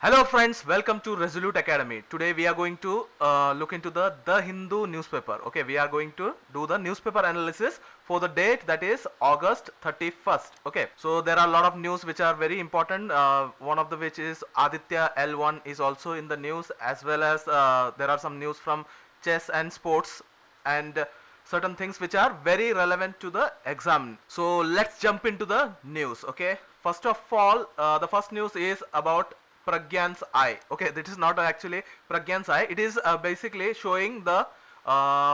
Hello friends, welcome to Resolute Academy. Today we are going to look into the Hindu newspaper. Okay, we are going to do the newspaper analysis for the date, that is August 31st. Okay, so there are a lot of news which are very important. One of the which is Aditya L1 is also in the news, as well as there are some news from chess and sports and certain things which are very relevant to the exam. So let's jump into the news. Okay, first of all, the first news is about Pragyan's eye. Okay, this is not actually Pragyan's eye. It is basically showing the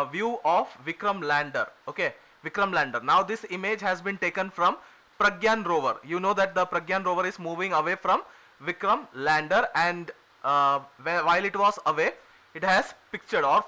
view of Vikram lander. Okay, Vikram lander. Now this image has been taken from Pragyan Rover. You know that the Pragyan Rover is moving away from Vikram lander, and while it was away, it has pictured or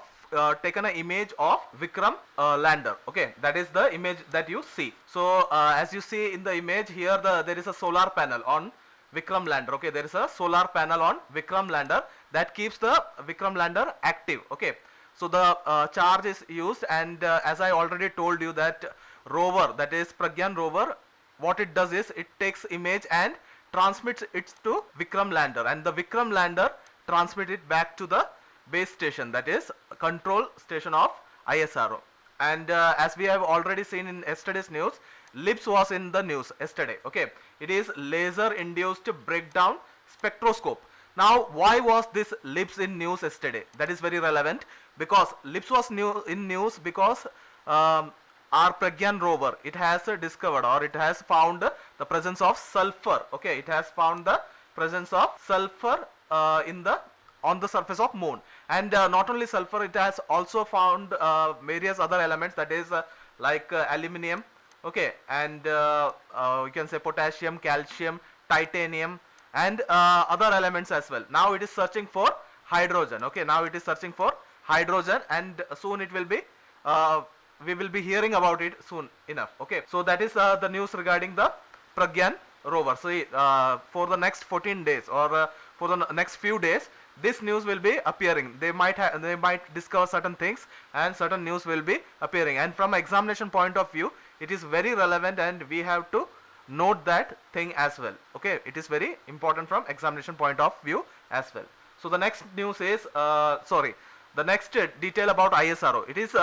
taken an image of Vikram lander. Okay, that is the image that you see. So as you see in the image here, there is a solar panel on Vikram lander. Okay, there is a solar panel on Vikram lander that keeps the Vikram lander active. Okay, so the charge is used, and as I already told you that rover, that is Pragyan Rover, what it does is it takes image and transmits it to Vikram lander, and the Vikram lander transmits it back to the base station, that is control station of ISRO. And as we have already seen in yesterday's news, LIBS was in the news yesterday. Okay, it is laser induced breakdown spectroscope. Now why was this LIBS in news yesterday? That is very relevant, because LIBS was in news because our Pragyan rover, it has discovered, or it has found the presence of sulfur. Okay, it has found the presence of sulfur on the surface of moon, and not only sulfur, it has also found various other elements, that is like aluminium. Okay, and you can say potassium, calcium, titanium, and other elements as well. Now it is searching for hydrogen. Okay, now it is searching for hydrogen, and soon it will be we will be hearing about it soon enough. Okay, so that is the news regarding the Pragyan rover. So for the next 14 days, or for the next few days, this news will be appearing. They might discover certain things, and certain news will be appearing, and from examination point of view, it is very relevant, and we have to note that thing as well. Okay, it is very important from examination point of view as well. So the next news is the next detail about ISRO. It is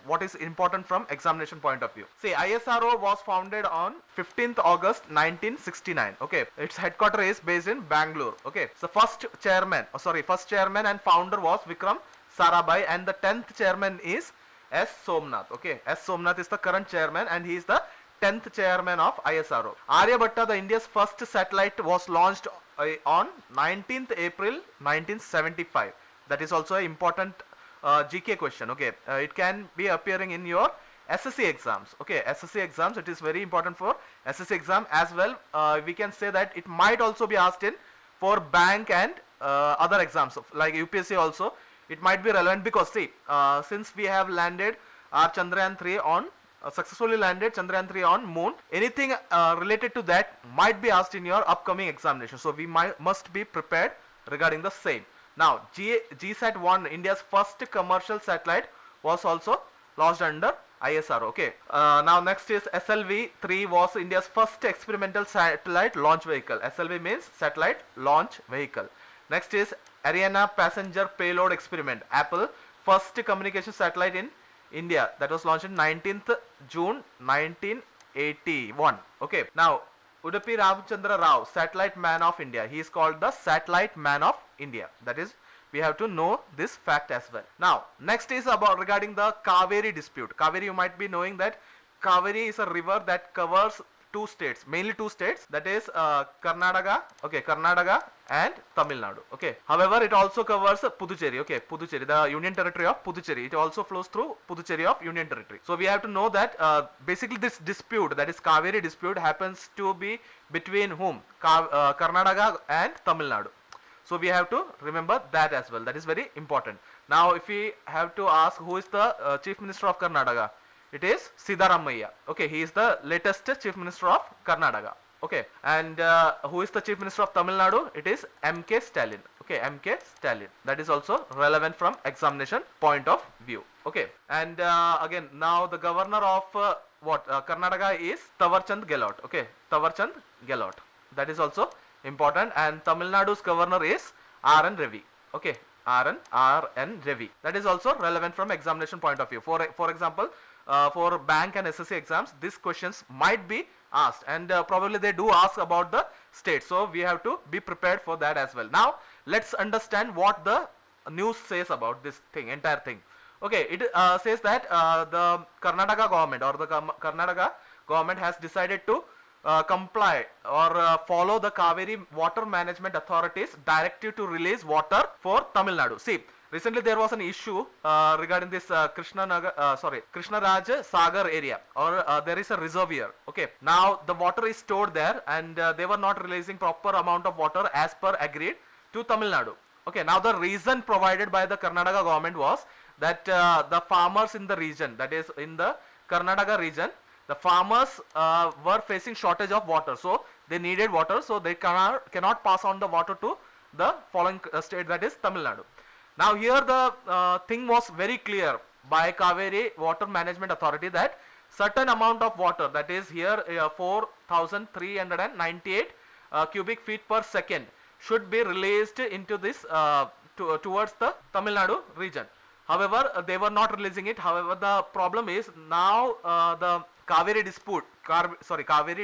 what is important from examination point of view. See, ISRO was founded on 15th August 1969. Okay, its headquarters is based in Bangalore. Okay, so first chairman and founder was Vikram Sarabhai, and the 10th chairman is S. Somnath. Okay, S. Somnath is the current chairman, and he is the 10th chairman of ISRO. Aryabhatta, the India's first satellite, was launched on 19th April 1975. That is also an important GK question. Okay, it can be appearing in your SSC exams. Okay, SSC exams, it is very important for SSC exam as well. We can say that it might also be asked in for bank and other exams like UPSC also. It might be relevant, because see, since we have landed our Chandrayaan 3 on successfully landed Chandrayaan 3 on moon, anything related to that might be asked in your upcoming examination. So we must be prepared regarding the same. Now GSAT-1, India's first commercial satellite, was also launched under ISRO. Okay, now next is SLV-3 was India's first experimental satellite launch vehicle. SLV means satellite launch vehicle. Next is Ariane passenger payload experiment, Apple first communication satellite in India, that was launched in 19th June 1981. Okay, now Udupi Ramchandra Rao, satellite man of India. He is called the satellite man of India. That is, we have to know this fact as well. Now next is about regarding the Kaveri dispute. Kaveri, you might be knowing that Kaveri is a river that covers two states, mainly two states, that is Karnataka. Okay, Karnataka and Tamil Nadu. Okay, however, it also covers Puducherry. Okay, Puducherry, the union territory of Puducherry, it also flows through Puducherry of union territory. So we have to know that basically this dispute, that is Kaveri dispute, happens to be between whom? Karnataka and Tamil Nadu. So we have to remember that as well. That is very important. Now if we have to ask who is the Chief Minister of Karnataka, it is Siddaramaiah. Okay, he is the latest Chief Minister of Karnataka. Okay, and who is the Chief Minister of Tamil Nadu? It is M.K. Stalin. Okay, M.K. Stalin. That is also relevant from examination point of view. Okay, and again, now the governor of Karnataka is Tawarchand Gehlot. Okay, Tawarchand Gehlot. That is also important, and Tamil Nadu's governor is R.N. Ravi. Okay, R.N. Ravi. That is also relevant from examination point of view. For example, for bank and SSC exams, these questions might be asked, and probably they do ask about the state. So we have to be prepared for that as well. Now let's understand what the news says about this thing, entire thing. Okay, it says that the Karnataka government or the Karnataka government has decided to comply or follow the Kaveri Water Management Authority's directive to release water for Tamil Nadu. See, recently there was an issue regarding this Krishna Raj Sagar area, or there is a reservoir. Okay, now the water is stored there, and they were not releasing proper amount of water as per agreed to Tamil Nadu. Okay, now the reason provided by the Karnataka government was that the farmers in the region, that is in the Karnataka region, the farmers were facing shortage of water, so they needed water, so they cannot pass on the water to the following state, that is Tamil Nadu. Now here the thing was very clear by Kaveri Water Management Authority that certain amount of water, that is here 4,398 cubic feet per second, should be released into this towards the Tamil Nadu region. However, they were not releasing it. However, the problem is now the Kaveri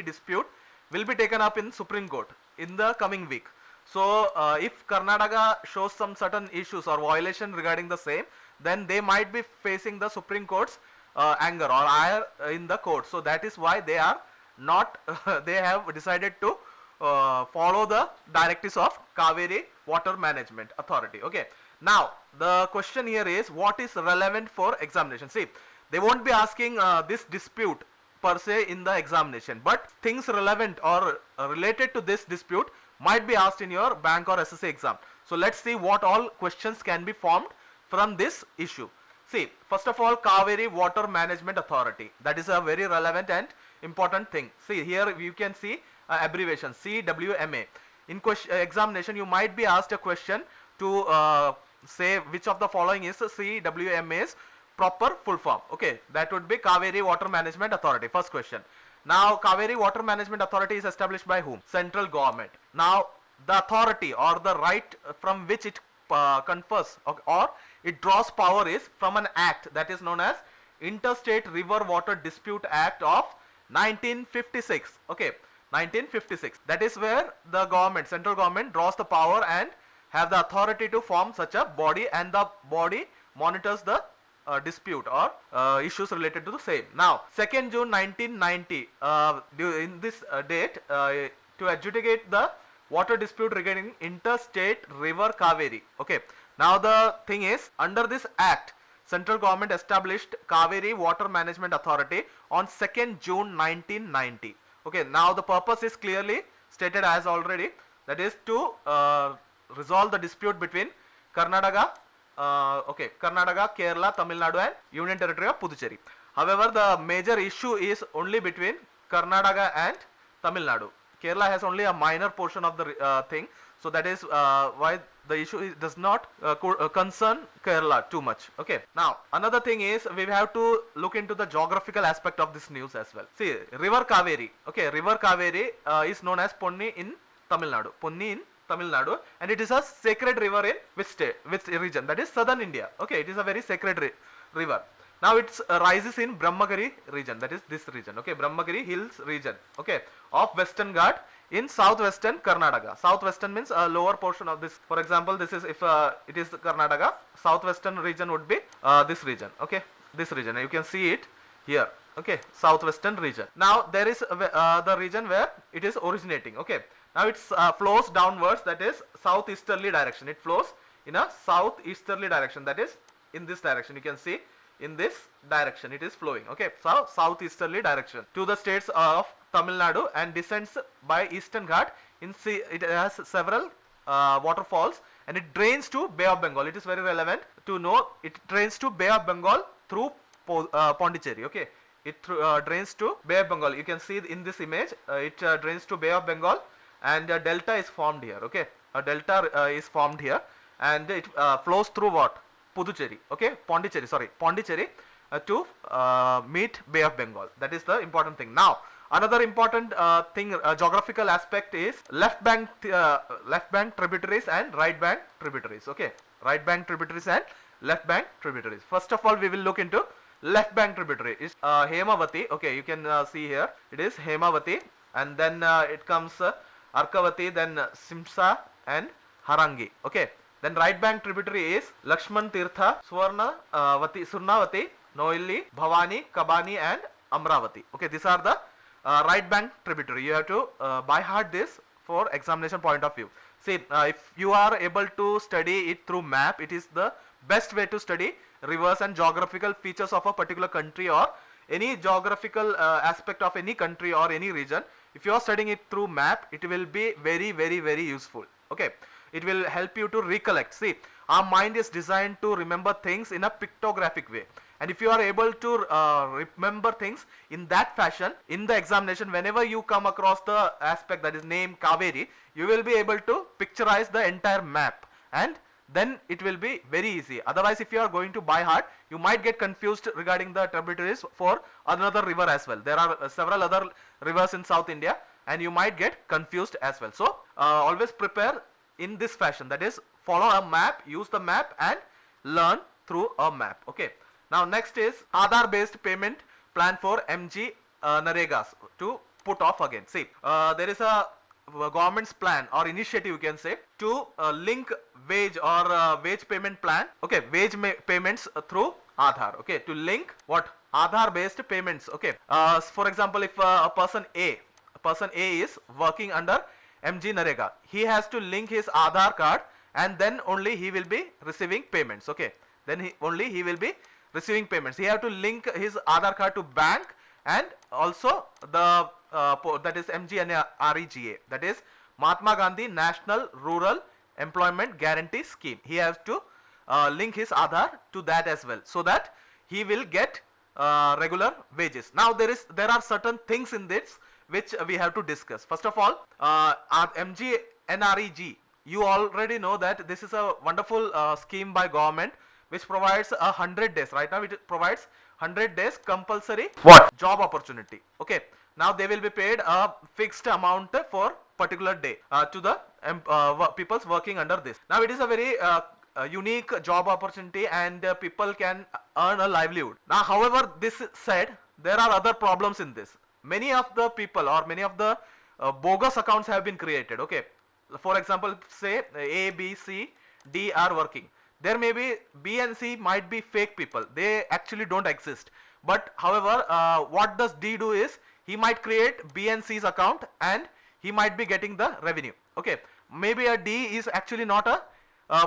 dispute will be taken up in Supreme Court in the coming week. So if Karnataka shows some certain issues or violation regarding the same, then they might be facing the Supreme Court's anger or ire in the court. So that is why they are not they have decided to follow the directives of Kaveri Water Management Authority. Okay, now the question here is, what is relevant for examination? See, they won't be asking this dispute per se in the examination, but things relevant or related to this dispute might be asked in your bank or SSC exam. So let's see what all questions can be formed from this issue. See, first of all, Kaveri Water Management Authority, that is a very relevant and important thing. See, here you can see abbreviation CWMA. In examination, you might be asked a question to say which of the following is CWMA's proper full form. Okay, that would be Kaveri Water Management Authority. First question. Now, Kaveri Water Management Authority is established by whom? Central government. Now, the authority or the right from which it confers or it draws power is from an act that is known as Interstate River Water Dispute Act of 1956. Okay, 1956. That is where the government, central government, draws the power and have the authority to form such a body, and the body monitors the dispute or issues related to the same. Now, 2nd June 1990, in this date, to adjudicate the water dispute regarding interstate river Kaveri. Okay, now the thing is, under this act, central government established Kaveri Water Management Authority on 2nd June 1990. Okay, now the purpose is clearly stated as already, that is to resolve the dispute between Karnataka, Karnataka, Kerala, Tamil Nadu and Union Territory of Puducherry. However, the major issue is only between Karnataka and Tamil Nadu. Kerala has only a minor portion of the thing, so that is why the issue does not concern Kerala too much. Okay, now another thing is we have to look into the geographical aspect of this news as well. See, River Kaveri, okay, River Kaveri is known as Ponni in Tamil Nadu. Ponni in Tamil Nadu, and it is a sacred river in which state, which region? That is southern India. Okay, it is a very sacred river. Now it rises in Brahmagiri region, that is this region. Okay, Brahmagiri Hills region. Okay, of Western Ghat in southwestern Karnataka. Southwestern means a lower portion of this. For example, this is if it is Karnataka, southwestern region would be this region. Okay, this region. You can see it here. Okay, southwestern region. Now there is the region where it is originating. Okay, now it flows downwards, that is southeasterly direction. It flows in a southeasterly direction, that is in this direction. You can see in this direction it is flowing. Okay, so southeasterly direction to the states of Tamil Nadu and descends by Eastern Ghat. In sea, it has several waterfalls, and it drains to Bay of Bengal. It is very relevant to know it drains to Bay of Bengal through Pondicherry. Okay, it drains to Bay of Bengal. You can see in this image it drains to Bay of Bengal, and a delta is formed here. Okay, a delta is formed here, and it flows through what? Puducherry. Okay, Pondicherry to meet Bay of Bengal. That is the important thing. Now, Another important thing, geographical aspect is left bank tributaries and right bank tributaries. Okay, right bank tributaries and left bank tributaries. First of all, we will look into left bank tributary. Is Hemavati. Okay, you can see here it is Hemavati, and then it comes Arkavati, then Simsa and Harangi. Okay, then right bank tributary is Lakshman Tirtha, Surnavati, Noili, Bhavani, Kabani and Amravati. Okay, these are the right bank tributary. You have to by heart this for examination point of view. See, if you are able to study it through map, it is the best way to study rivers and geographical features of a particular country or any geographical aspect of any country or any region. If you are studying it through map, it will be very useful. Okay, it will help you to recollect. See, our mind is designed to remember things in a pictographic way, and if you are able to remember things in that fashion in the examination, whenever you come across the aspect that is named Kaveri, you will be able to picturize the entire map, and then it will be very easy. Otherwise, if you are going to by heart, you might get confused regarding the tributaries for another river as well. There are several other rivers in South India, and you might get confused as well. So always prepare in this fashion, that is follow a map, use the map and learn through a map. Okay, now next is Aadhaar based payment plan for MG Naregas to put off again. See, there is a government's plan or initiative, you can say, to link wage or wage payment plan, okay, payments through Aadhaar. Okay, to link what? Aadhaar based payments. Okay, for example, if a person A is working under MG Narega, he has to link his Aadhaar card, and then only he will be receiving payments. Okay, then only he will be receiving payments. He have to link his Aadhaar card to bank, and also the that is MGNREGA, that is Mahatma Gandhi National Rural Employment Guarantee Scheme. He has to link his Aadhaar to that as well, so that he will get regular wages. Now there are certain things in this which we have to discuss. First of all, MGNREG, you already know that this is a wonderful scheme by government which provides 100 days. Right now it provides 100 days compulsory job opportunity. Okay, now they will be paid a fixed amount for particular day to the peoples working under this. Now it is a very unique job opportunity, and people can earn a livelihood. Now however, this said, there are other problems in this. Many of the people or many of the bogus accounts have been created. Okay, for example, say A, B, C, D are working. There may be B and C might be fake people. They actually don't exist. But however, what does D do is, he might create B and C's account and he might be getting the revenue. Okay, maybe a D is actually not a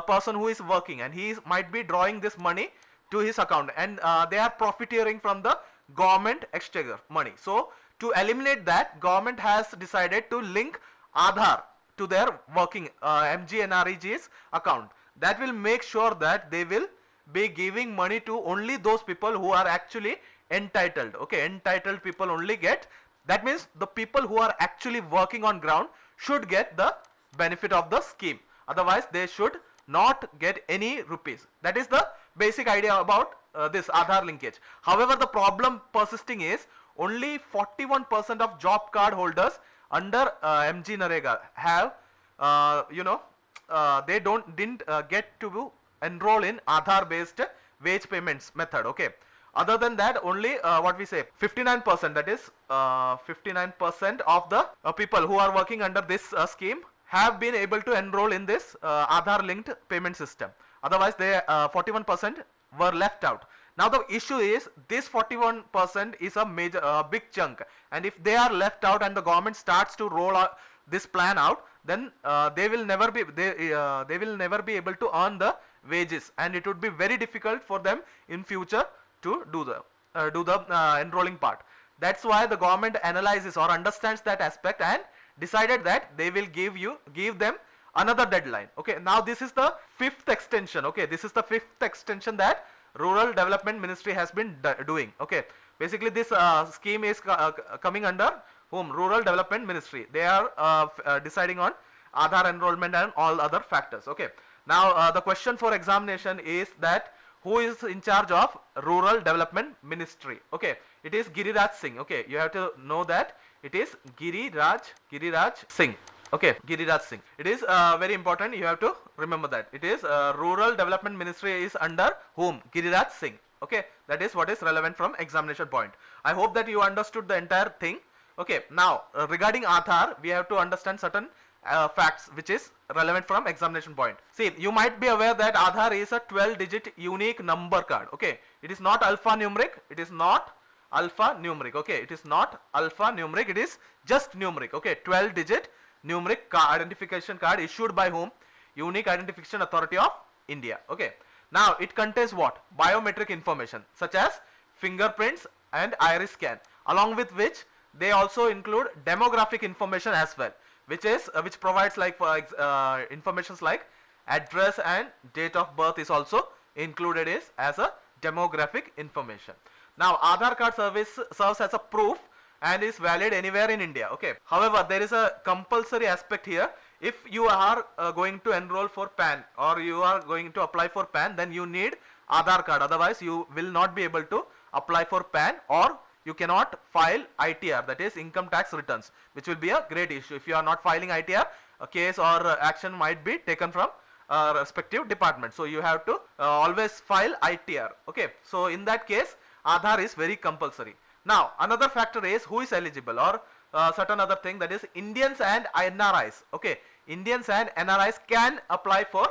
person who is working, and he might be drawing this money to his account, and they are profiteering from the government exchequer money. So to eliminate that, government has decided to link Aadhaar to their working MGNREG's account. That will make sure that they will be giving money to only those people who are actually entitled. Okay, entitled people only get. That means the people who are actually working on ground should get the benefit of the scheme. Otherwise, they should not get any rupees. That is the basic idea about this Aadhaar linkage. However, the problem persisting is only 41% of job card holders under MG Narega have, they didn't get to enroll in Aadhaar based wage payments method. Okay, other than that, only what we say 59%, that is 59% of the people who are working under this scheme have been able to enroll in this Aadhaar linked payment system. Otherwise, they 41% were left out. Now the issue is, this 41% is a major big chunk, and if they are left out and the government starts to roll out this plan out, then they will never be able to earn the wages, and it would be very difficult for them in future to do the enrolling part. That's why the government analyzes or understands that aspect and decided that they will give them another deadline. Okay, now this is the fifth extension. Okay, this is the fifth extension that Rural Development Ministry has been doing. Okay, basically this scheme is coming under whom? Rural Development Ministry. They are deciding on Aadhaar enrollment and all other factors. Okay, now the question for examination is that who is in charge of Rural Development Ministry? Okay, it is Giriraj Singh. Okay, you have to know that It is Giriraj Singh. Okay, Giriraj Singh. It is very important. You have to remember that. It is Rural Development Ministry is under whom? Giriraj Singh. Okay, that is what is relevant from examination point. I hope that you understood the entire thing. Okay, now regarding Aadhaar, we have to understand certain facts which is relevant from examination point. See, you might be aware that Aadhaar is a 12-digit unique number card. Okay, it is not alphanumeric. It is not alphanumeric. Okay, it is not alphanumeric. It is just numeric. Okay, 12-digit numeric identification card issued by whom? Unique Identification Authority of India. Okay, now it contains what? Biometric information such as fingerprints and iris scan, along with which they also include demographic information as well, which is which provides like informations like address and date of birth is also included as a demographic information. Now Aadhaar card service serves as a proof and is valid anywhere in India. Okay, however there is a compulsory aspect here. If you are going to enroll for PAN or you are going to apply for PAN, then you need Aadhaar card, otherwise you will not be able to apply for PAN, or you cannot file ITR, that is income tax returns, which will be a great issue. If you are not filing ITR, a case or action might be taken from respective department. So you have to always file ITR. Okay, so in that case Aadhaar is very compulsory. Now another factor is who is eligible, or certain other thing, that is Indians and NRIs. Okay, Indians and NRIs can apply for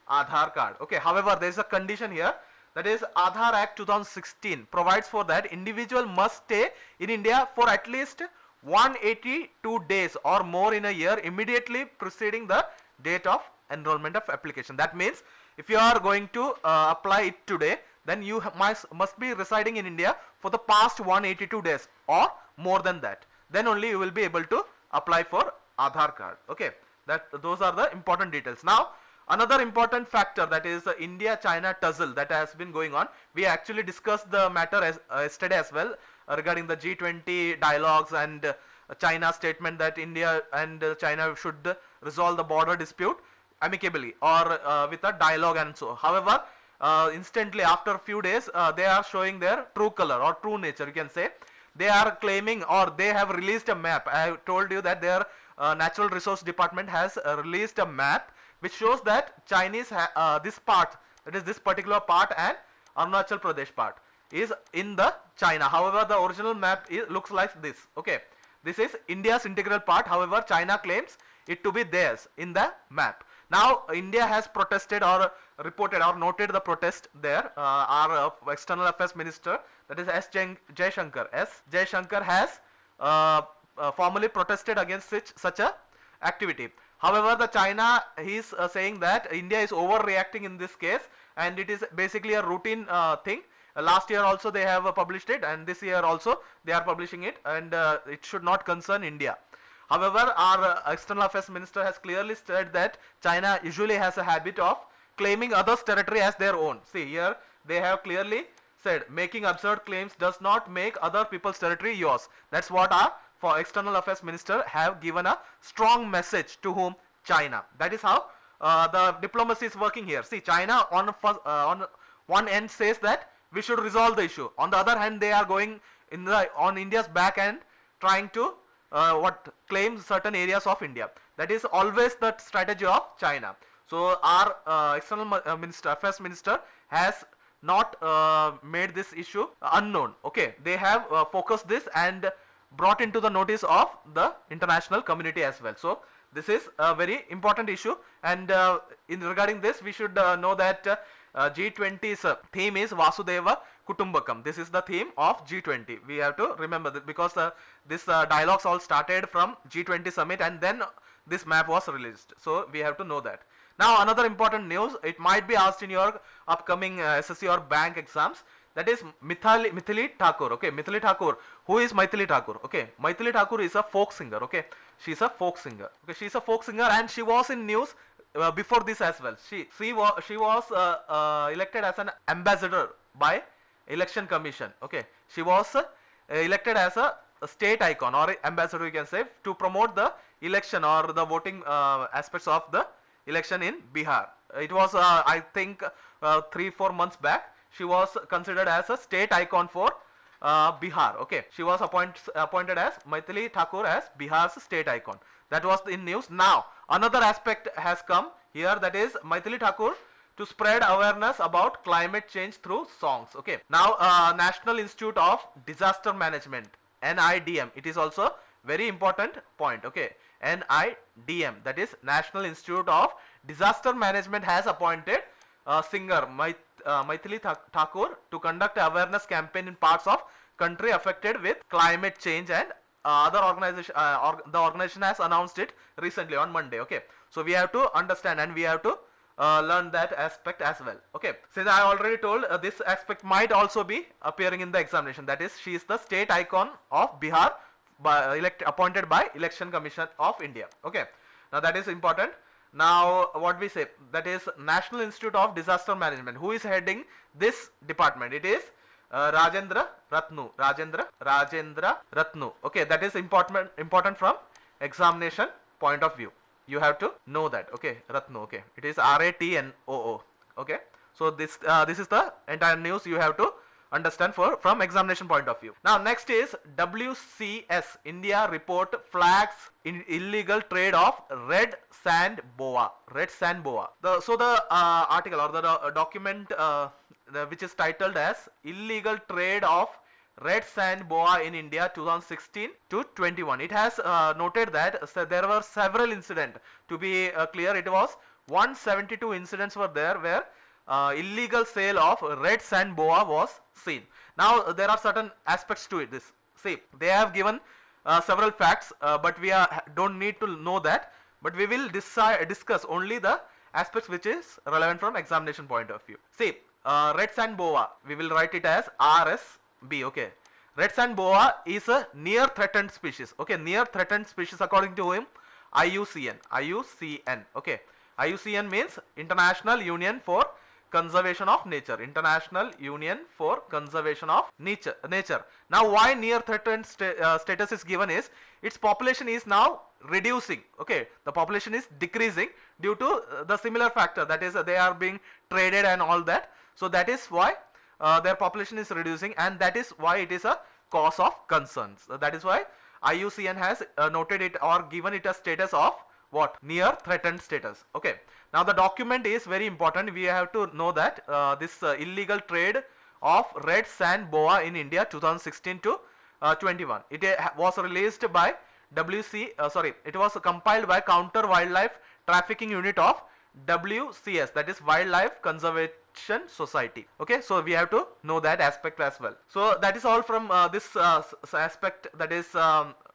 Aadhaar card. Okay, however there is a condition here, that is Aadhaar Act 2016 provides for that individual must stay in India for at least 182 days or more in a year immediately preceding the date of enrollment of application. That means if you are going to apply it today, then you must be residing in India for the past 182 days or more than that. Then only you will be able to apply for Aadhaar card. Okay, those are the important details. Now another important factor, that is the India-China tussle that has been going on. We actually discussed the matter yesterday as well regarding the G20 dialogues and China's statement that India and China should resolve the border dispute amicably or with a dialogue and so. However, instantly after a few days they are showing their true color or true nature, you can say. They are claiming, or they have released a map. I told you that their natural resource department has released a map which shows that Chinese this part, that is this particular part, and Arunachal Pradesh part is in the China. However, the original map looks like this. Okay, this is India's integral part. However, China claims it to be theirs in the map. Now India has protested or reported or noted the protest there. Our external affairs minister, that is S. Jaishankar has formally protested against such a activity. However, the China, he is saying that India is overreacting in this case, and it is basically a routine thing. Last year also they have published it, and this year also they are publishing it, and it should not concern India. However, our external affairs minister has clearly said that China usually has a habit of claiming others' territory as their own. See here, they have clearly said making absurd claims does not make other people's territory yours. That's what our external affairs minister have given a strong message to whom? China. That is how the diplomacy is working here. See, China on one end says that we should resolve the issue. On the other hand, they are going on India's back end, trying to claim certain areas of India. That is always the strategy of China. So our external affairs minister has not made this issue unknown. Okay, they have focused this and brought into the notice of the international community as well. So this is a very important issue, and in regarding this we should know that G20's theme is Vasudeva Kutumbakam. This is the theme of G20. We have to remember that because this dialogues all started from G20 summit, and then this map was released. So we have to know that. Now another important news, it might be asked in your upcoming SSC or bank exams, that is Maithili Thakur. Okay, Maithili Thakur. Who is Maithili Thakur? Okay, Maithili Thakur is a folk singer. Okay, she is a folk singer. Okay, she is a folk singer, and she was in news before this as well. She was elected as an ambassador by election commission. Okay, she was elected as a state icon or ambassador, you can say, to promote the election or the voting aspects of the election in Bihar. It was I think 3-4 months back. She was considered as a state icon for Bihar. Okay, she was appointed as Maithili Thakur as Bihar's state icon. That was in news. Now another aspect has come here, that is Maithili Thakur to spread awareness about climate change through songs. Okay, now National Institute of Disaster Management, NIDM, it is also very important point. Okay, NIDM, that is National Institute of Disaster Management, has appointed singer Maithili Thakur to conduct awareness campaign in parts of country affected with climate change, and other organization the organization has announced it recently on Monday. Okay, so we have to understand and we have to learn that aspect as well. Okay, since I already told, this aspect might also be appearing in the examination, that is she is the state icon of Bihar appointed by Election Commission of India. Okay, now that is important. Now what we say, that is National Institute of Disaster Management. Who is heading this department? It is Rajendra Ratnu. Rajendra Ratnu. Okay, that is important from examination point of view. You have to know that. Okay, Ratnu. Okay, it is RATNOO. Okay, so this is the entire news you have to understand from examination point of view. Now next is WCS India report flags in illegal trade of red sand boa. The article or the document which is titled as illegal trade of red sand boa in India 2016 to 21. It has noted that there were several incidents. To be clear, it was 172 incidents were there where illegal sale of red sand boa was seen. Now there are certain aspects to it. This, see, they have given several facts, but we don't need to know that, but we will discuss only the aspects which is relevant from examination point of view. See, red sand boa, we will write it as RSB. Okay, red sand boa is a near threatened species. Okay, near threatened species according to whom? IUCN. Okay, IUCN means International Union for Conservation of Nature. International Union for Conservation of Nature. Now why near threatened status is given is its population is now reducing. Okay, the population is decreasing due to the similar factor, that is they are being traded and all that. So that is why their population is reducing, and that is why it is a cause of concern. So that is why IUCN has noted it or given it a status of what? Near threatened status. Okay, now the document is very important. We have to know that this illegal trade of red sand boa in India 2016 to 21. It was released by it was compiled by Counter Wildlife Trafficking Unit of WCS, that is Wildlife Conservation Society. Okay, so we have to know that aspect as well. So that is all from this aspect, that is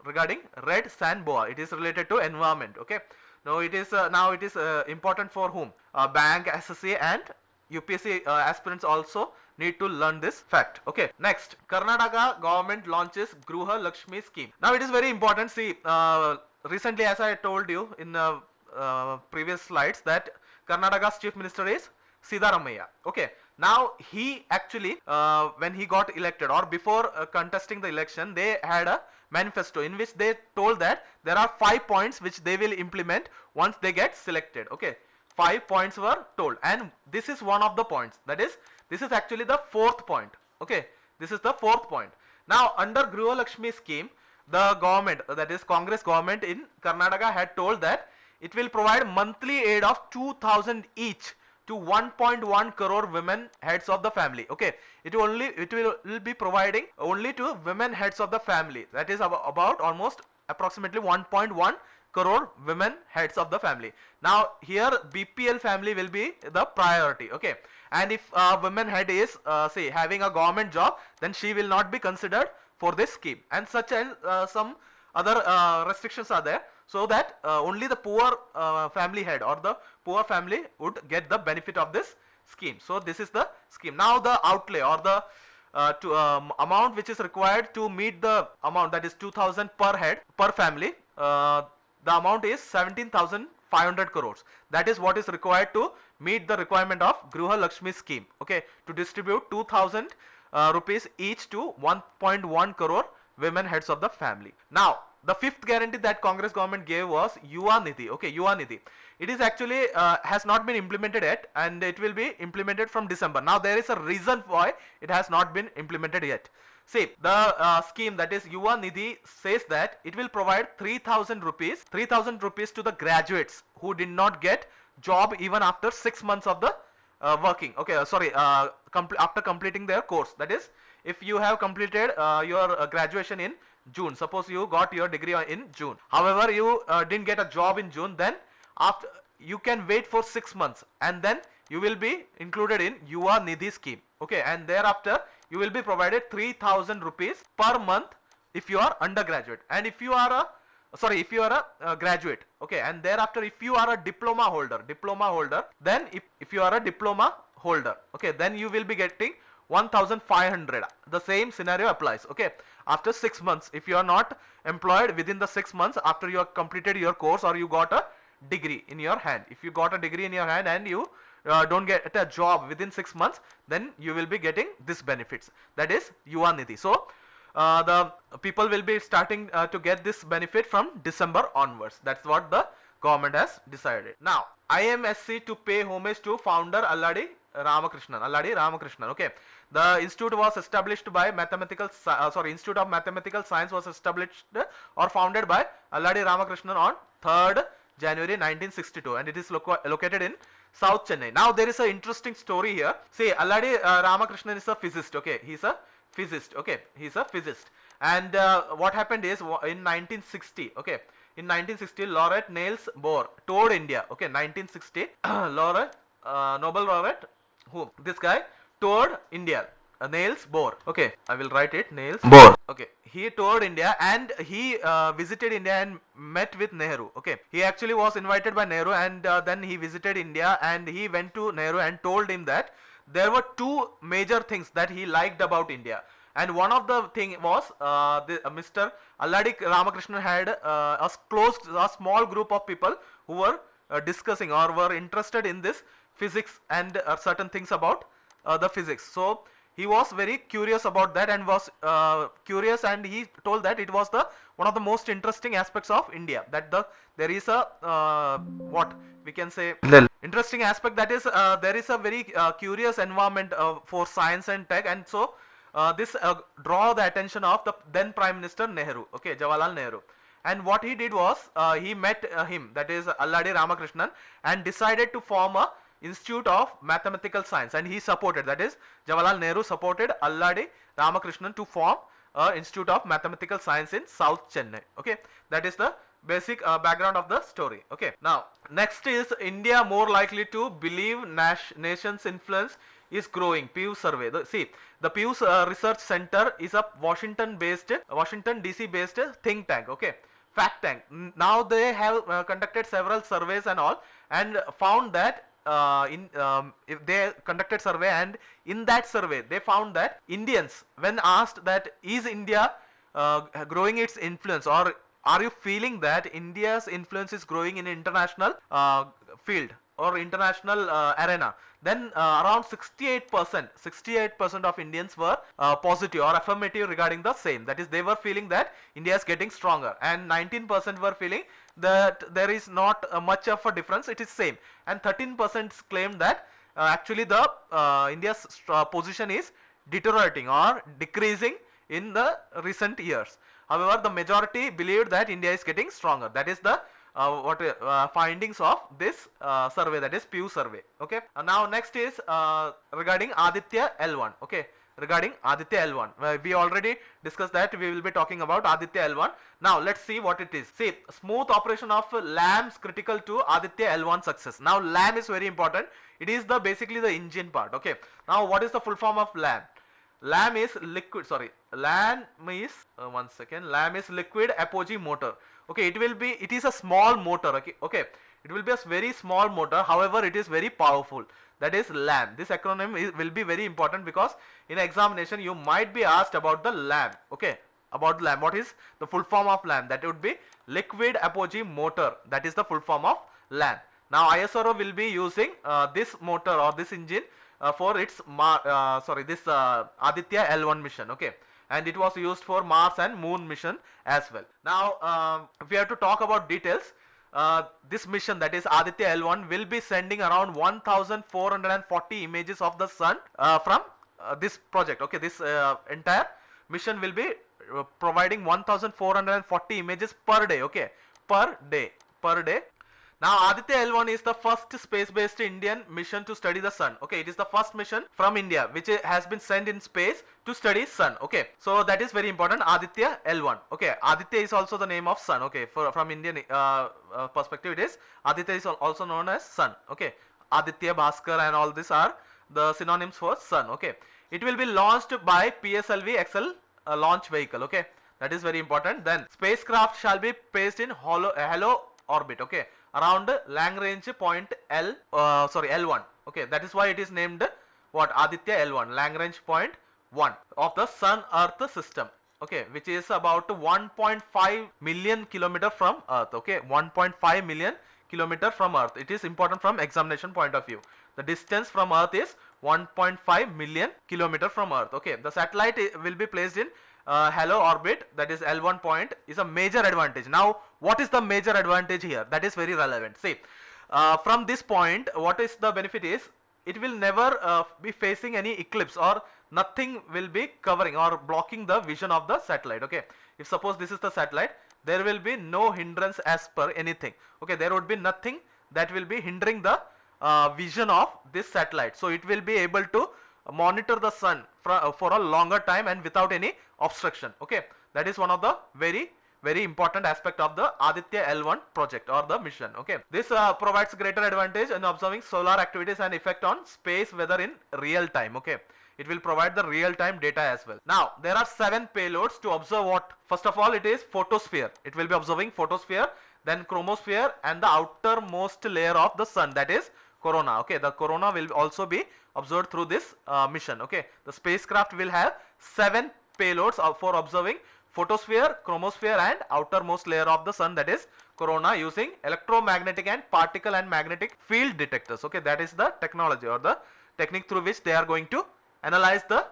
regarding red sand boa. It is related to environment. Okay, now it is important for whom? Bank, SSC and UPSC aspirants also need to learn this fact. Okay, next, Karnataka government launches Gram Lakshmi scheme. Now it is very important. See, recently, as I told you in previous slides, that Karnataka's chief minister is Siddaramaiah. Okay, now he actually when he got elected or before contesting the election, they had a manifesto in which they told that there are 5 points which they will implement once they get selected. Okay, 5 points were told, and this is one of the points. That is, this is actually the 4th point. Okay, this is the 4th point. Now under Gram Lakshmi scheme, the government, that is Congress government in Karnataka, had told that it will provide monthly aid of 2,000 each to 1.1 crore women heads of the family. Okay, it will be providing only to women heads of the family. That is about almost approximately 1.1 crore women heads of the family. Now here BPL family will be the priority. Okay, and if a women head is say having a government job, then she will not be considered for this scheme, and such and some other restrictions are there, so that only the poor family head or the poor family would get the benefit of this scheme. So this is the scheme. Now the outlay or the amount which is required to meet the amount, that is 2,000 per head per family, the amount is 17,500 crores. That is what is required to meet the requirement of Gram Lakshmi scheme. Okay, to distribute 2,000 rupees each to 1.1 crore women heads of the family. Now the 5th guarantee that Congress government gave was Yuva Nidhi. Okay, Yuva Nidhi. It is actually has not been implemented yet, and it will be implemented from December. Now there is a reason why it has not been implemented yet. See, the scheme, that is Yuva Nidhi, says that it will provide 3,000 rupees to the graduates who did not get job even after 6 months of the working. Okay, after completing their course. That is, if you have completed your graduation in June, suppose you got your degree in June, however you didn't get a job in June, then after you can wait for 6 months and then you will be included in Yuva Nidhi scheme. Okay, and thereafter you will be provided 3,000 rupees per month if you are undergraduate, and if you are a graduate. Okay, and thereafter if you are a diploma holder, then if you are a diploma holder, okay, then you will be getting 1,500. The same scenario applies. Okay, after 6 months, if you are not employed within the 6 months after you have completed your course, or you got a degree in your hand, if you got a degree in your hand and you don't get a job within 6 months, then you will be getting this benefits, that is Yuva Nidhi. So the people will be starting to get this benefit from December onwards. That's what the government has decided. Now, IMSC to pay homage to founder Alladi Ramakrishnan. Okay, the institute was established by Institute of Mathematical Science was established or founded by Alladi Ramakrishnan on 3rd January 1962, and it is located in South Chennai. Now there is an interesting story here. See, Alladi Ramakrishnan is a physicist. Okay, he's a physicist. Okay, he's a physicist. And what happened is, in 1960, okay, in 1960, laureate Niels Bohr toured India. Okay, 1960, Nobel laureate, this guy toured India. Niels Bohr. Okay, I will write it. Niels Bohr. Okay, he toured India and he visited India and met with Nehru. Okay, he actually was invited by Nehru, and then he visited India and he went to Nehru and told him that there were two major things that he liked about India. And one of the thing was Mr. Alladi Ramakrishnan had a small group of people who were discussing or were interested in this physics and certain things about the physics. So he was very curious about that and was curious, and he told that it was one of the most interesting aspects of India, that there is a what we can say interesting aspect, that is there is a very curious environment for science and tech, and so this draw the attention of the then Prime Minister Nehru. Okay, Jawaharlal Nehru. And what he did was he met him, that is Alladi Ramakrishnan, and decided to form a Institute of Mathematical Science, and he supported, that is Jawaharlal Nehru supported Alladi Ramakrishnan to form Institute of Mathematical Science in South Chennai. Okay, that is the basic background of the story. Okay, now next is India more likely to believe nation's influence is growing. Pew survey. The Pew Research Center is a Washington DC based think tank. Okay, fact tank. Now they have conducted several surveys and all, and found that if they conducted survey, and in that survey they found that Indians, when asked that is India growing its influence, or are you feeling that India's influence is growing in international field or international arena, then around 68% of Indians were positive or affirmative regarding the same. That is, they were feeling that India is getting stronger, and 19% were feeling that there is not much of a difference, it is same, and 13% claimed that actually the India's position is deteriorating or decreasing in the recent years. However, the majority believed that India is getting stronger. That is the findings of this survey, that is Pew survey. Okay, now next is regarding Aditya L1. Okay, regarding Aditya L1, we already discussed that we will be talking about Aditya L1. Now let's see what it is. See, smooth operation of LAM's critical to Aditya L1 success. Now LAM is very important. It is basically the engine part. Okay, now what is the full form of LAM? LAM is liquid apogee motor. Okay, it is a small motor. Okay, it will be a very small motor, however it is very powerful. That is LAM. This acronym will be very important, because in examination you might be asked about the LAM. Okay, about LAM. What is the full form of LAM? That would be liquid apogee motor. That is the full form of LAM. Now ISRO will be using this motor or this engine for its Aditya L1 mission. Okay, and it was used for Mars and Moon mission as well. Now if we have to talk about details, this mission, that is Aditya L1, will be sending around 1440 images of the sun from this project. Okay, this entire mission will be providing 1440 images per day, okay, per day. Now Aditya L1 is the first space-based Indian mission to study the sun. Okay, it is the first mission from India which has been sent in space to study sun. Okay, so that is very important. Aditya L1. Okay, Aditya is also the name of sun. Okay, from Indian perspective, it is Aditya is also known as sun. Okay, Aditya, Bhaskar, and all these are the synonyms for sun. Okay, it will be launched by PSLV XL launch vehicle. Okay, that is very important. Then spacecraft shall be placed in hello orbit. Okay, around Lagrange point L1. Okay, that is why it is named what, Aditya L1, Lagrange point 1 of the Sun Earth system. Okay, which is about 1.5 million kilometer from Earth. Okay, 1.5 million kilometer from Earth. It is important from examination point of view. The distance from Earth is 1.5 million kilometer from Earth. Okay, the satellite will be placed in hello orbit, that is L1 point, is a major advantage. Now what is the major advantage here? That is very relevant. See, from this point, what is the benefit is, it will never be facing any eclipse, or nothing will be covering or blocking the vision of the satellite. Okay, if suppose this is the satellite, there will be no hindrance as per anything. Okay, there would be nothing that will be hindering the vision of this satellite. So it will be able to monitor the sun for a longer time and without any obstruction. Okay, that is one of the very important aspect of the Aditya L1 project or the mission. Okay, this provides greater advantage in observing solar activities and effect on space weather in real time. Okay, it will provide the real time data as well. Now there are 7 payloads to observe what. First of all, it is photosphere. It will be observing photosphere, then chromosphere, and the outermost layer of the sun, that is corona. Okay, the corona will also be observed through this mission. Okay, the spacecraft will have 7 payloads for observing photosphere, chromosphere, and outermost layer of the sun, that is corona, using electromagnetic and particle and magnetic field detectors. Okay, that is the technology or the technique through which they are going to analyze the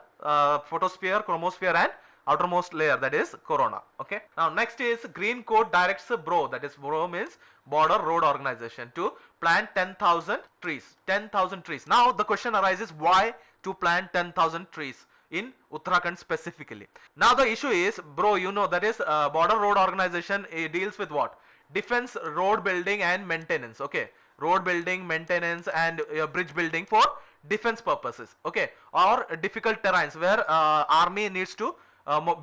photosphere, chromosphere, and outermost layer, that is corona. Okay, now next is Green Code directs BRO, that is BRO means Border Road Organization, to plant 10,000 trees. 10,000 trees. Now the question arises, why to plant 10,000 trees in Uttarakhand specifically? Now the issue is, bro, you know, that is Border Road Organization deals with what? Defense, road building and maintenance. Okay, road building, maintenance, and bridge building for defense purposes. Okay, or difficult terrains where army needs to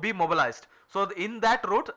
be mobilized. So in that route,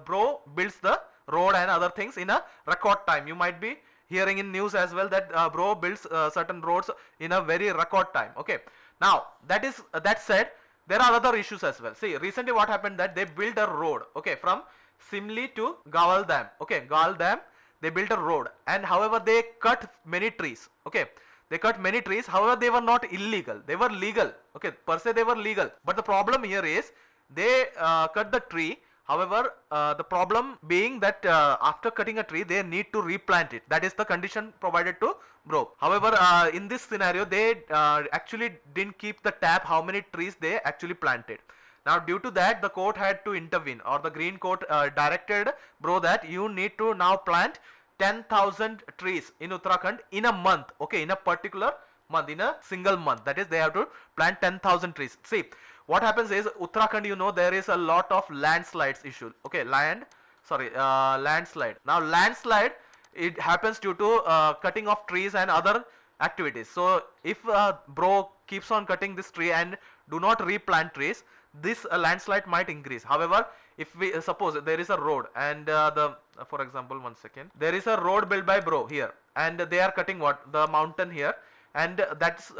bro builds the road and other things in a record time. You might be hearing in news as well that bro builds certain roads in a very record time. Okay, now that said, there are other issues as well. See, recently what happened, that they built a road, okay, from Simli to Gawal Dam. Okay, Gawal Dam, they built a road, and however they cut many trees. Okay, they cut many trees, however they were not illegal, they were legal. Okay, per se they were legal, but the problem here is they cut the tree. However, the problem being that after cutting a tree, they need to replant it. That is the condition provided to bro. However, in this scenario, they actually didn't keep the tab how many trees they actually planted. Now due to that, the court had to intervene, or the Green Court directed bro that you need to now plant 10,000 trees in Uttarakhand in a month. Okay, in a particular month, in a single month. That is, they have to plant 10,000 trees. See, what happens is, Uttarakhand, you know, there is a lot of landslides issue. Okay, landslide. Now landslide, it happens due to cutting of trees and other activities. So if bro keeps on cutting this tree and do not replant trees, this landslide might increase. However, if we suppose there is a road and for example, one second, there is a road built by bro here, and they are cutting what, the mountain here, and that's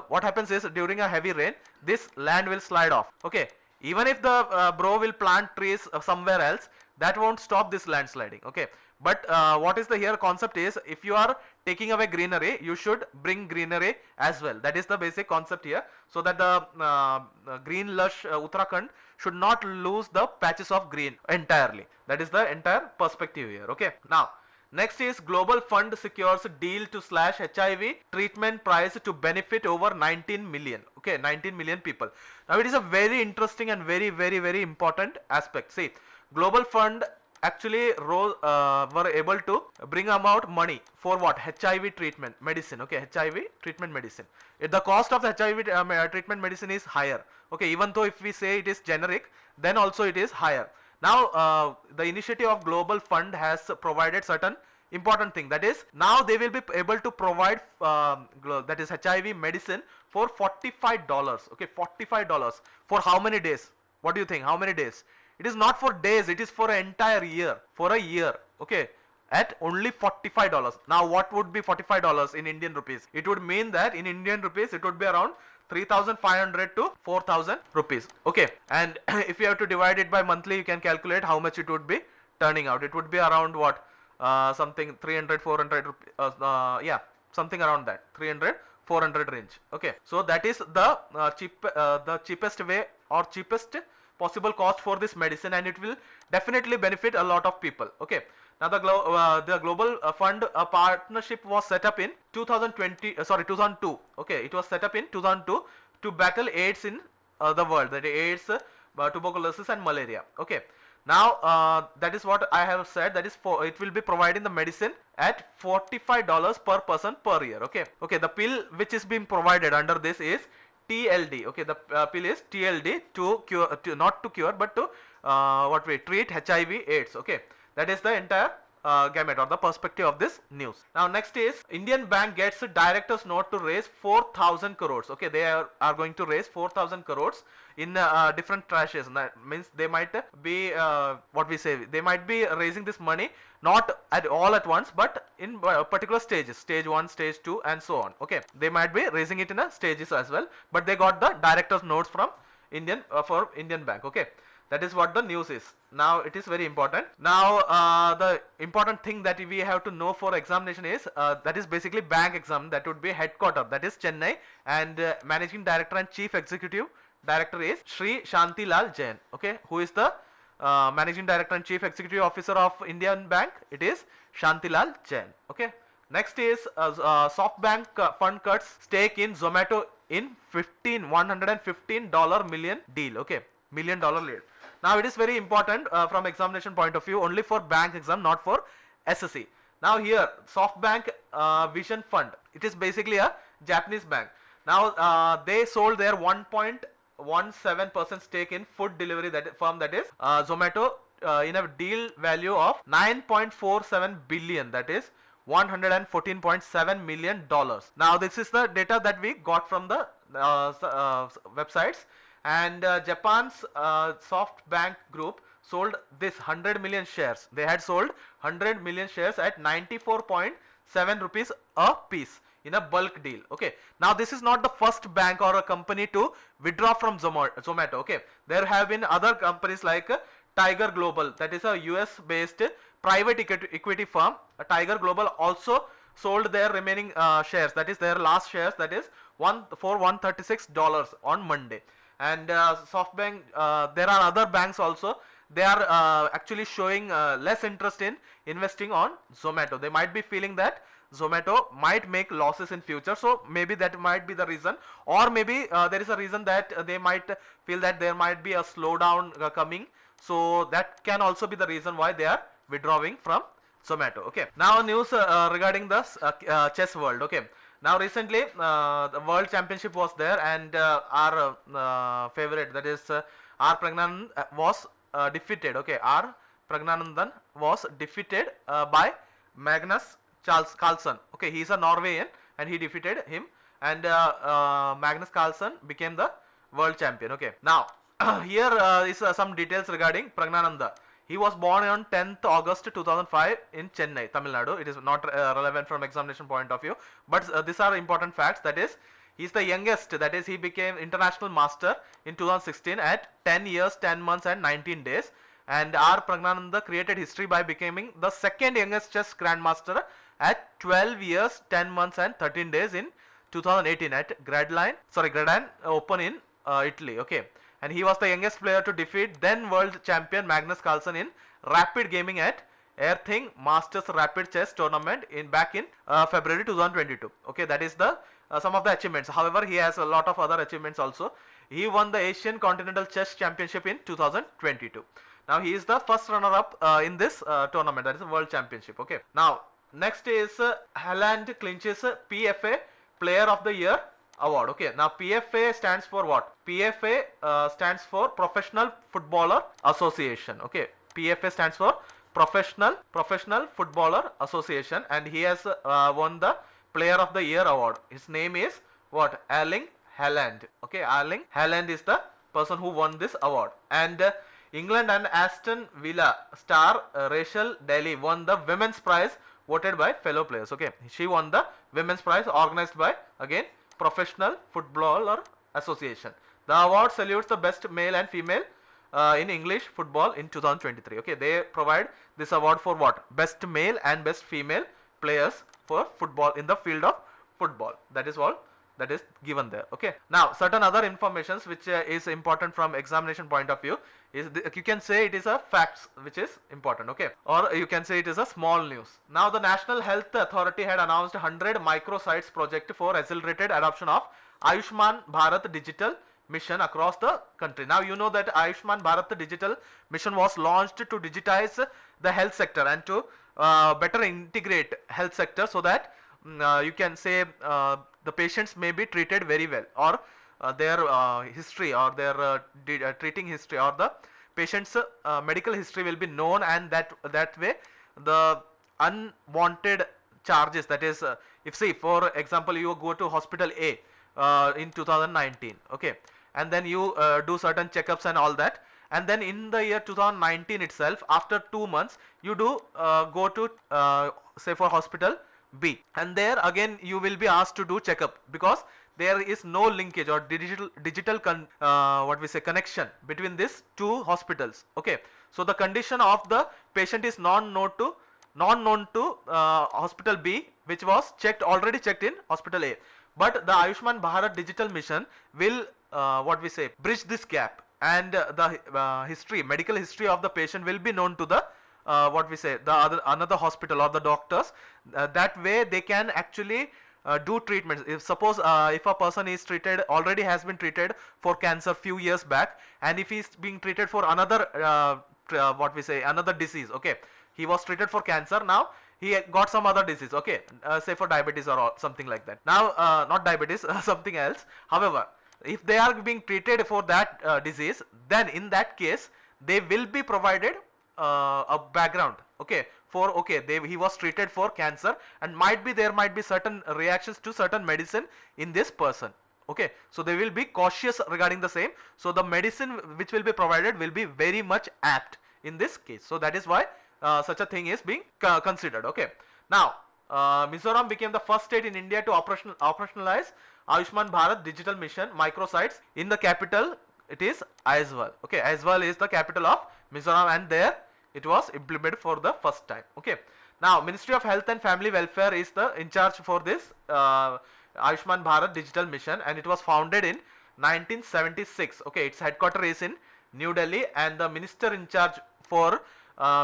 what happens is, during a heavy rain, this land will slide off. Okay, even if the bro will plant trees somewhere else, that won't stop this landsliding. Okay, but what is the here concept is, if you are taking away greenery, you should bring greenery as well. That is the basic concept here, so that the green lush Uttarakhand should not lose the patches of green entirely. That is the entire perspective here. Okay, now next is Global Fund secures deal to slash HIV treatment price to benefit over 19 million. Okay, 19 million people. Now it is a very interesting and very important aspect. See, Global Fund actually were able to bring about money for what? HIV treatment medicine. Okay, HIV treatment medicine. The cost of the HIV treatment medicine is higher. Okay, even though if we say it is generic, then also it is higher. Now the initiative of Global Fund has provided certain important thing, that is now they will be able to provide that is HIV medicine for $45. Okay, $45 for how many days? What do you think? How many days? It is not for days, it is for an entire year, for a year. Okay, at only $45. Now what would be $45 in Indian rupees? It would mean that in Indian rupees it would be around 3,500 to 4,000 rupees. Okay, and if you have to divide it by monthly, you can calculate how much it would be turning out. It would be around what? Something 300 400 yeah, something around that 300 400 range. Okay, so that is the cheapest way or cheapest possible cost for this medicine, and it will definitely benefit a lot of people. Okay, now the Global Fund partnership was set up in 2002. Okay, it was set up in 2002 to battle AIDS in the world, that is AIDS, tuberculosis and malaria. Okay, now that is what I have said, that is for it will be providing the medicine at $45 per person per year. Okay, the pill which is being provided under this is TLD. Okay, the pill is TLD to cure, not to cure, but to treat HIV AIDS. Okay, that is the entire gamut or the perspective of this news. Now next is Indian Bank gets a director's note to raise 4,000 crores. Okay, they are going to raise 4,000 crores in different tranches. That means they might be they might be raising this money not at all at once, but in particular stages, stage 1, stage 2 and so on. Okay, they might be raising it in a stages as well, but they got the director's notes from for Indian Bank. Okay, that is what the news is. Now it is very important. Now the important thing that we have to know for examination is that is basically bank exam, that would be headquarter, that is Chennai, and managing director and chief executive director is Sri Shanti Lal Jain. Okay, who is the managing director and chief executive officer of Indian Bank? It is Shanti Lal Jain. Okay, next is SoftBank fund cuts stake in Zomato in $115 million deal. Okay, $1 million deal. Now it is very important from examination point of view, only for bank exam, not for SSC. Now here SoftBank Vision Fund, it is basically a Japanese bank. Now they sold their 1.17% stake in food delivery firm, that is Zomato, in a deal value of 9.47 billion, that is $114.7 million. Now this is the data that we got from the websites. And Japan's SoftBank group sold this 100 million shares. They had sold 100 million shares at 94.7 rupees a piece in a bulk deal. Okay, now this is not the first bank or a company to withdraw from Zomato. Okay, there have been other companies like Tiger Global, that is a US based private equity firm. Tiger Global also sold their remaining shares, that is their last shares, that is for $136 on Monday. And SoftBank, there are other banks also, they are actually showing less interest in investing on Zomato. They might be feeling that Zomato might make losses in future, so maybe that might be the reason, or maybe there is a reason that they might feel that there might be a slowdown coming, so that can also be the reason why they are withdrawing from Zomato. Okay, now news regarding the chess world. Okay, now recently the world championship was there, and our favorite, that is R Pragnanand was defeated. Okay, R Pragnanandan was defeated by Magnus Carlsen. Okay, he is a Norwegian and he defeated him, and Magnus Carlsen became the world champion. Okay, now here is some details regarding Pragnananda. He was born on 10th August 2005 in Chennai, Tamil Nadu. It is not relevant from examination point of view, but these are important facts. That is, he is the youngest, that is he became international master in 2016 at 10 years, 10 months and 19 days. And R Pragnananda created history by becoming the second youngest chess grandmaster at 12 years, 10 months and 13 days in 2018 at Gradine Open in Italy. Okay, and he was the youngest player to defeat then world champion Magnus Carlsen in rapid gaming at Erthing Masters Rapid Chess Tournament back in February 2022. Okay, that is the some of the achievements. However, he has a lot of other achievements also. He won the Asian Continental Chess Championship in 2022. Now he is the first runner-up in this tournament, that is the World Championship. Okay. Now next is Haaland clinches PFA Player of the Year award. Okay. Now PFA stands for what? PFA stands for Professional Footballer Association. Okay. PFA stands for Professional Footballer Association, and he has won the Player of the Year award. His name is what? Erling Haaland. Okay. Erling Haaland is the person who won this award. And England and Aston Villa star Rachel Daly won the women's prize voted by fellow players. Okay, she won the women's prize organized by again Professional Footballer Association. The award salutes the best male and female in English football in 2023. Okay, they provide this award for what? Best male and best female players for football in the field of football. That is all that is given there. Okay, now certain other informations which is important from examination point of view is you can say it is a facts which is important. Okay, or you can say it is a small news. Now the National Health Authority had announced 100 microsites project for accelerated adoption of Ayushman Bharat digital mission across the country. Now you know that Ayushman Bharat digital mission was launched to digitize the health sector and to better integrate health sector, so that you can say the patients may be treated very well, or their history or their treating history or the patient's medical history will be known, and that way the unwanted charges, that is if say for example you go to hospital A in 2019, okay, and then you do certain checkups and all that, and then in the year 2019 itself, after 2 months you do go to say for hospital B, and there again you will be asked to do checkup, because there is no linkage or digital what we say connection between these two hospitals. Okay, so the condition of the patient is non-known to hospital B, which was already checked in hospital A, but the Ayushman Bharat digital mission will what we say bridge this gap, and the medical history of the patient will be known to the what we say another hospital or the doctors. That way they can actually do treatments. If suppose if a person is already has been treated for cancer few years back, and if he is being treated for another what we say another disease, okay, he was treated for cancer, now he got some other disease, okay, say for diabetes or something like that. Now not diabetes, something else. However, if they are being treated for that disease, then in that case they will be provided a background, okay, for he was treated for cancer, and there might be certain reactions to certain medicine in this person, okay, so they will be cautious regarding the same, so the medicine which will be provided will be very much apt in this case. So that is why such a thing is being considered. Okay, now Mizoram became the first state in India to operationalize Ayushman Bharat digital mission microsites. In the capital it is Aizawl. Okay, Aizawl is the capital of Mizoram, and there it was implemented for the first time. Okay, now Ministry of Health and Family Welfare is the in charge for this Ayushman Bharat digital mission, and it was founded in 1976. Okay, its headquarters is in New Delhi, and the minister in charge for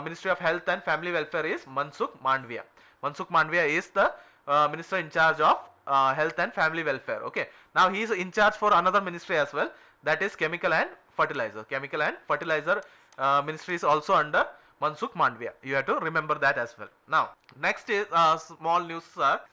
Ministry of Health and Family Welfare is Mansukh Mandviya. Mansukh Mandviya is the minister in charge of Health and Family Welfare. Okay, now he is in charge for another ministry as well, that is Chemical and Fertilizer. Chemical and Fertilizer ministry is also under Mansukh Mandviya. You have to remember that as well. Now next is small news.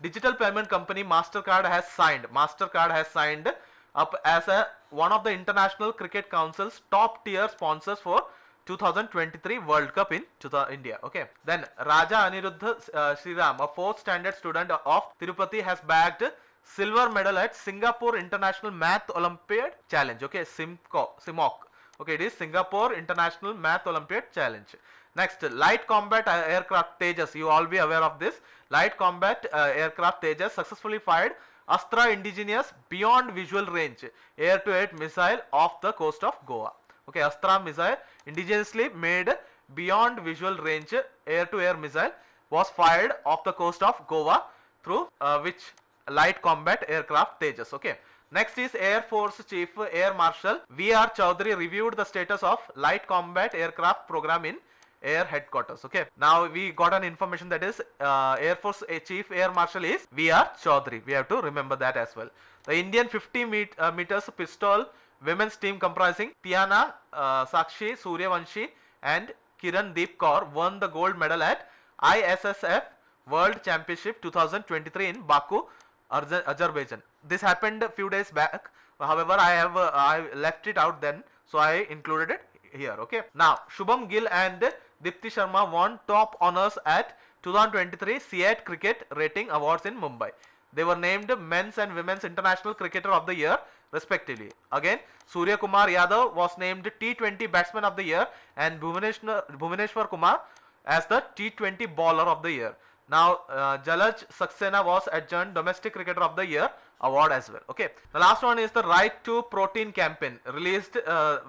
Digital payment company Mastercard has signed up as one of the International Cricket Council's top tier sponsors for 2023 World Cup in India. Okay, then Raja Aniruddha Sriram, a 4th standard student of Tirupati, has bagged silver medal at Singapore International Math Olympiad Challenge. Okay, SIMOC. Okay, it is Singapore International Math Olympiad Challenge. Next, light combat aircraft Tejas. You all be aware of this. Light combat aircraft Tejas successfully fired Astra indigenous beyond visual range air-to-air missile off the coast of Goa. Okay, Astra missile indigenously made beyond visual range air-to-air missile was fired off the coast of Goa through which light combat aircraft Tejas. Okay. Next is Air Force Chief Air Marshal V.R. Chowdhury reviewed the status of light combat aircraft program in Air Headquarters. Okay. Now we got an information that is Air Force Chief Air Marshal is V.R. Chowdhury. We have to remember that as well. The Indian 50 meters pistol women's team comprising Tiana, Sakshi, Suryavanshi and Kiran Deep Kaur won the gold medal at ISSF World Championship 2023 in Baku, Azerbaijan. This happened a few days back. However, I left it out then, so I included it here. Okay. Now, Shubham Gill and Dipti Sharma won top honors at 2023 CAT Cricket Rating Awards in Mumbai. They were named Men's and Women's International Cricketer of the Year respectively. Again, Surya Kumar Yadav was named T20 Batsman of the Year and Bhuvaneshwar Kumar as the T20 Bowler of the Year. Now, Jalaj Saxena was adjourned Domestic Cricketer of the Year award as well. Okay. The last one is the Right to Protein campaign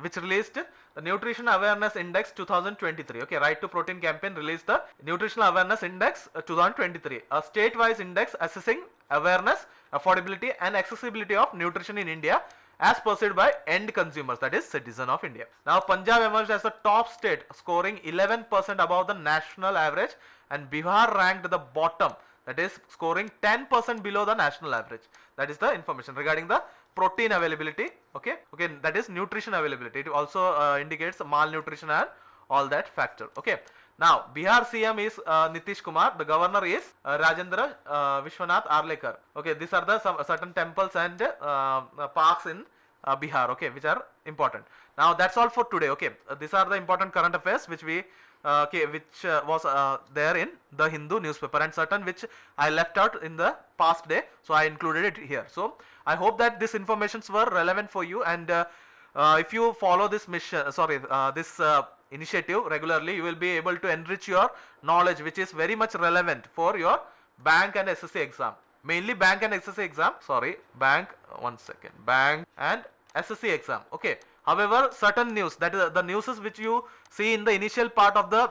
which released the Nutrition Awareness Index 2023. Okay, Right to Protein campaign released the Nutritional Awareness Index 2023, a state-wise index assessing awareness, affordability and accessibility of nutrition in India as perceived by end consumers, that is citizen of India. Now, Punjab emerged as the top state, scoring 11% above the national average, and Bihar ranked the bottom, that is scoring 10% below the national average. That is the information regarding the protein availability. Okay, that is nutrition availability. It also indicates malnutrition and all that factor. Okay. Now, Bihar CM is Nitish Kumar. The governor is Rajendra Vishwanath Arlekar. Okay, these are the certain temples and parks in Bihar. Okay, which are important. Now, that's all for today. Okay, these are the important current affairs which we was there in the Hindu newspaper, and certain which I left out in the past day, so I included it here. So I hope that these informations were relevant for you, and if you follow this initiative regularly, you will be able to enrich your knowledge, which is very much relevant for your bank and SSC exam. Mainly bank and SSC exam. Bank and SSC exam. Okay. However, certain news, that is the news which you see in the initial part of the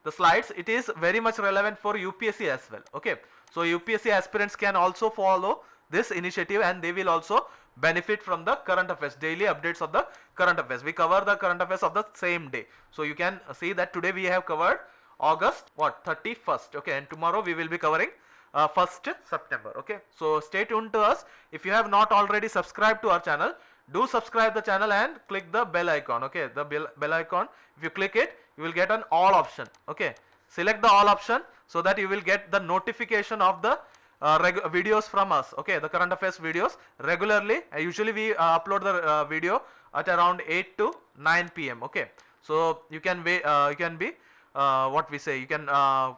the slides, it is very much relevant for UPSC as well. Okay. So UPSC aspirants can also follow this initiative, and they will also benefit from the current affairs, daily updates of the current affairs. We cover the current affairs of the same day. So you can see that today we have covered August 31st. Okay, and tomorrow we will be covering 1st September. Okay, so stay tuned to us. If you have not already subscribed to our channel, do subscribe the channel and click the bell icon. Okay, the bell icon, if you click it, you will get an all option. Okay, select the all option so that you will get the notification of the videos from us. Okay, the current affairs videos regularly. Usually we upload the video at around 8 to 9 p.m. Okay, so you can be you can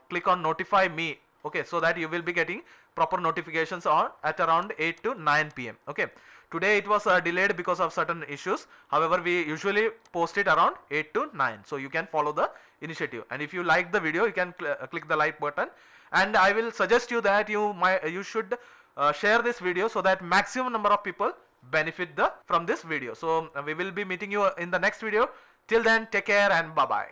click on notify me. Okay, so that you will be getting proper notifications on at around 8 to 9 p.m. Okay, today it was delayed because of certain issues. However, we usually post it around 8 to 9, so you can follow the initiative. And if you like the video, you can click the like button, and I will suggest you that you should share this video so that maximum number of people benefit from this video. So we will be meeting you in the next video. Till then, take care and bye bye.